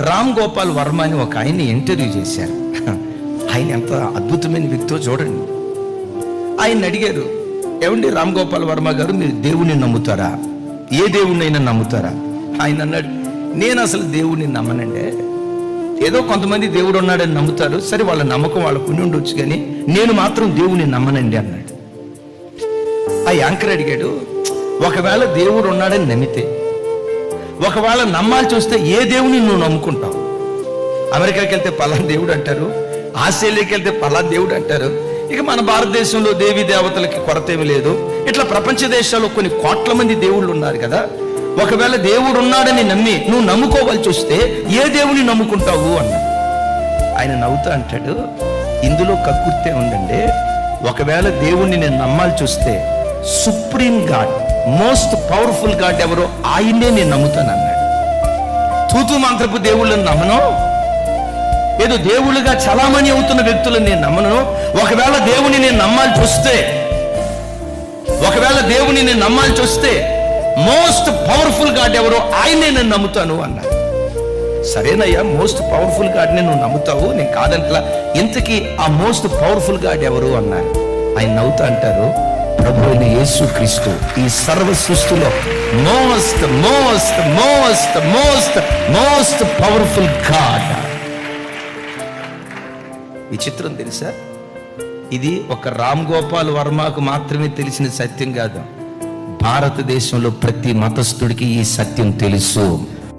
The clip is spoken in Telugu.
రామ్ గోపాల్ వర్మ అని ఒక ఆయన్ని ఇంటర్వ్యూ చేశారు. ఆయన ఎంత అద్భుతమైన వ్యక్తో చూడండి. ఆయన అడిగారు, ఏమండి రామ్ గోపాల్ వర్మ గారు, మీరు దేవుణ్ణి నమ్ముతారా? ఏ దేవుణ్ణైనా నమ్ముతారా? ఆయన అన్నాడు, నేను అసలు దేవుణ్ణి నమ్మనండి. ఏదో కొంతమంది దేవుడు ఉన్నాడని నమ్ముతారు, సరే వాళ్ళ నమ్మకం వాళ్ళకు ఉండి ఉండొచ్చు, కానీ నేను మాత్రం దేవుణ్ణి నమ్మనండి అన్నాడు. ఆ యాంకర్ అడిగాడు, ఒకవేళ దేవుడు ఉన్నాడని నమ్మితే, ఒకవేళ నమ్మాల్సి వస్తే ఏ దేవుని నువ్వు నమ్ముకుంటావు? అమెరికాకి వెళ్తే పలానా దేవుడు అంటారు, ఆస్ట్రేలియాకి వెళ్తే పలానా దేవుడు అంటారు. ఇక మన భారతదేశంలో దేవీ దేవతలకి కొరత ఏమి లేదు. ఇట్లా ప్రపంచ దేశాల్లో కొన్ని కోట్ల మంది దేవుళ్ళు ఉన్నారు కదా. ఒకవేళ దేవుడు ఉన్నాడని నమ్మి నువ్వు నమ్ముకోవాల్సి వస్తే ఏ దేవుని నమ్ముకుంటావు అన్న. ఆయన నవ్వుతా అంటాడు, ఇందులో కక్కుర్తే ఉందండి. ఒకవేళ దేవుణ్ణి నేను నమ్మాల్సి వస్తే supreme God, most powerful God ఎవరో ఆయన్నే నేను నమ్ముతాను అన్నాడు. తూతు మంత్రపు దేవుళ్ళని నమ్మను, ఏదో దేవుళ్ళుగా చలామణి అవుతున్న వ్యక్తులను నేను నమ్మను. ఒకవేళ దేవుని నేను నమ్మాల్సి వస్తే మోస్ట్ పవర్ఫుల్ గాడ్ ఎవరో ఆయనే నేను నమ్ముతాను అన్నాడు. సరేనయ్యా, మోస్ట్ పవర్ఫుల్ గాడ్ని నువ్వు నమ్ముతావు, నేను కాదంట్లా. ఇంతకీ ఆ మోస్ట్ పవర్ఫుల్ గాడ్ ఎవరు అన్నారు. ఆయన నవ్వుతా అంటారు, ప్రభు అయిన యేసు క్రీస్తు ఈ సర్వ సృష్టిలో most most most most most powerful God. ఈ చిత్రం తెలుసా? ఇది ఒక రామ్ గోపాల్ వర్మకు మాత్రమే తెలిసిన సత్యం కాదు. భారతదేశంలో ప్రతి మతస్థుడికి ఈ సత్యం తెలుసు.